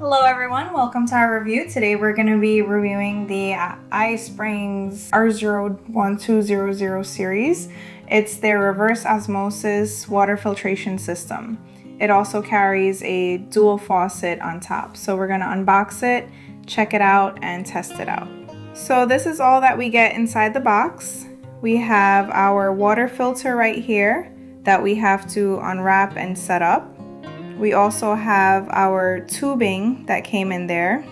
Hello everyone, welcome to our review. Today we're going to be reviewing the iSpring RO1200 series. It's their reverse osmosis water filtration system. It also carries a dual faucet on top. So we're going to unbox it, check it out, and test it out. So this is all that we get inside the box. We have our water filter right here that we have to unwrap and set up. We also have our tubing that came in there.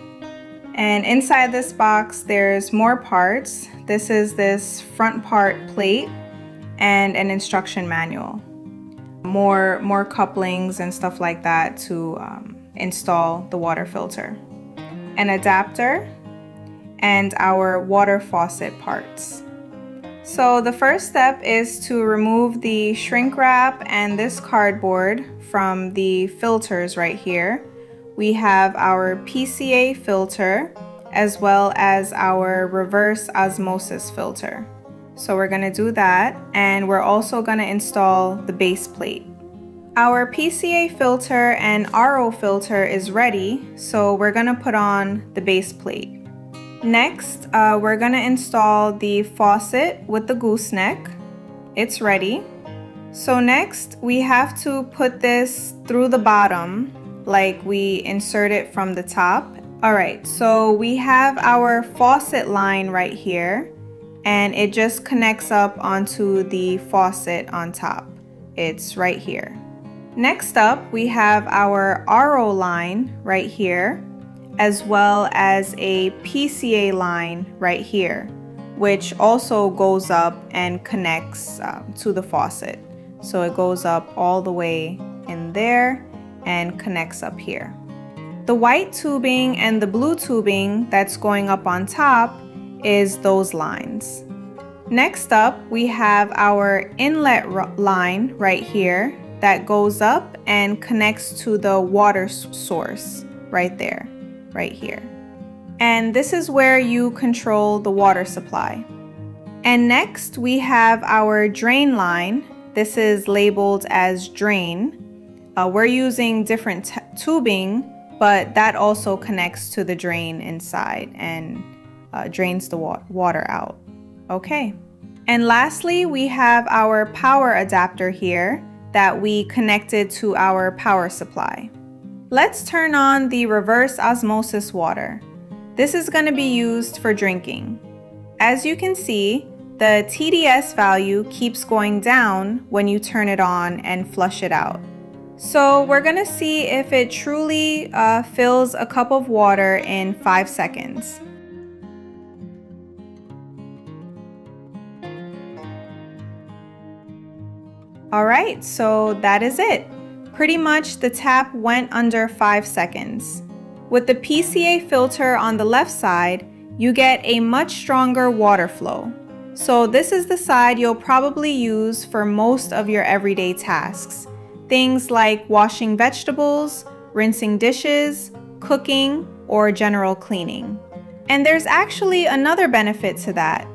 And inside this box, there's more parts. This is this front part plate and an instruction manual. More couplings and stuff like that to install the water filter. An adapter and our water faucet parts. So the first step is to remove the shrink wrap and this cardboard from the filters right here. We have our PCA filter as well as our reverse osmosis filter. So we're going to do that, and we're also going to install the base plate. Our PCA filter and RO filter is ready, so we're going to put on the base plate. Next, we're going to install the faucet with the gooseneck. It's ready. So next, we have to put this through the bottom, like we insert it from the top. Alright, so we have our faucet line right here, and it just connects up onto the faucet on top. It's right here. Next up, we have our RO line right here, as well as a PCA line right here, which also goes up and connects to the faucet. So it goes up all the way in there and connects up here. The white tubing and the blue tubing that's going up on top is those lines. Next up, we have our inlet line right here that goes up and connects to the water source right there. Right here. And this is where you control the water supply. And next we have our drain line. This is labeled as drain. We're using different tubing, but that also connects to the drain inside and drains the water out. Okay. And lastly, we have our power adapter here that we connected to our power supply. Let's turn on the reverse osmosis water. This is going to be used for drinking. As you can see, the TDS value keeps going down when you turn it on and flush it out. So we're going to see if it truly fills a cup of water in 5 seconds. Alright, so that is it. Pretty much the tap went under 5 seconds. With the PCA filter on the left side, you get a much stronger water flow. So this is the side you'll probably use for most of your everyday tasks. Things like washing vegetables, rinsing dishes, cooking, or general cleaning. And there's actually another benefit to that.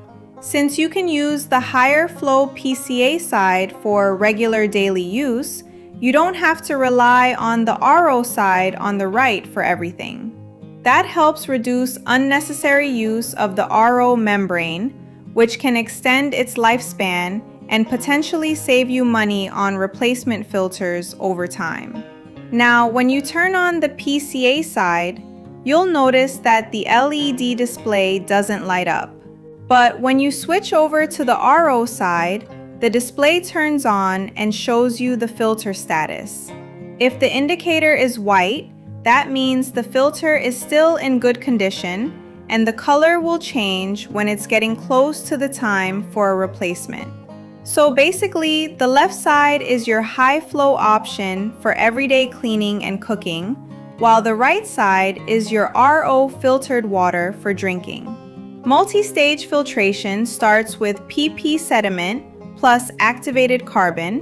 Since you can use the higher flow PCA side for regular daily use, you don't have to rely on the RO side on the right for everything. That helps reduce unnecessary use of the RO membrane, which can extend its lifespan and potentially save you money on replacement filters over time. Now, when you turn on the PCA side, you'll notice that the LED display doesn't light up. But when you switch over to the RO side, the display turns on and shows you the filter status. If the indicator is white, that means the filter is still in good condition, and the color will change when it's getting close to the time for a replacement. So basically, the left side is your high flow option for everyday cleaning and cooking, while the right side is your RO filtered water for drinking. Multi-stage filtration starts with PP sediment plus activated carbon,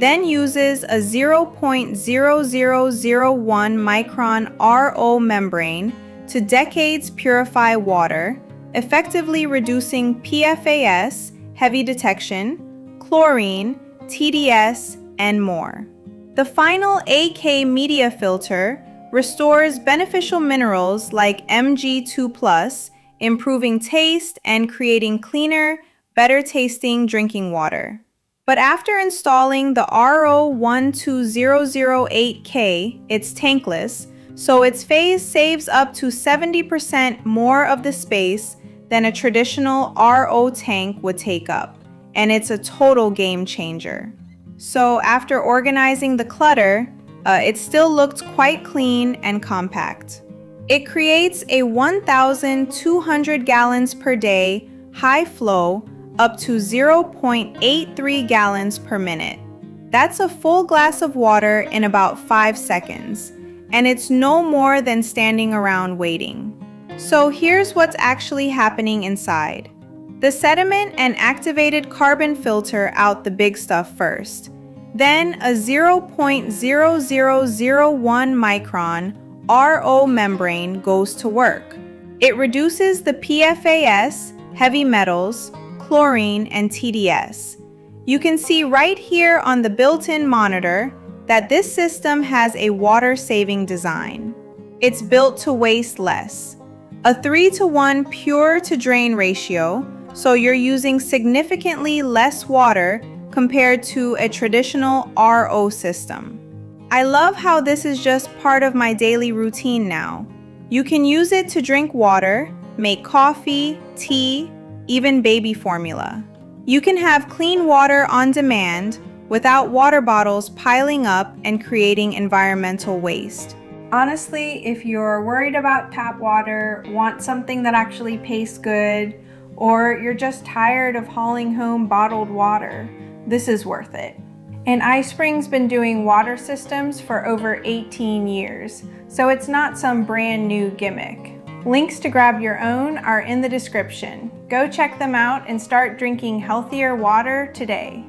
then uses a 0.0001 micron RO membrane to decades purify water, effectively reducing PFAS, heavy detection, chlorine, TDS, and more. The final AK media filter restores beneficial minerals like Mg2+, improving taste and creating cleaner, better tasting drinking water. But after installing the RO1200AK, it's tankless, so its phase saves up to 70% more of the space than a traditional RO tank would take up, and it's a total game changer. So after organizing the clutter, it still looked quite clean and compact. It creates a 1,200 gallons per day high flow up to 0.83 gallons per minute. That's a full glass of water in about 5 seconds, and it's no more than standing around waiting. So here's what's actually happening inside. The sediment and activated carbon filter out the big stuff first. Then a 0.0001 micron RO membrane goes to work. It reduces the PFAS, heavy metals, chlorine, and TDS. You can see right here on the built-in monitor that this system has a water-saving design. It's built to waste less. A 3-to-1 pure-to-drain ratio, so you're using significantly less water compared to a traditional RO system. I love how this is just part of my daily routine now. You can use it to drink water, make coffee, tea, even baby formula. You can have clean water on demand without water bottles piling up and creating environmental waste. Honestly, if you're worried about tap water, want something that actually tastes good, or you're just tired of hauling home bottled water, this is worth it. And iSpring's been doing water systems for over 18 years, so it's not some brand new gimmick. Links to grab your own are in the description. Go check them out and start drinking healthier water today.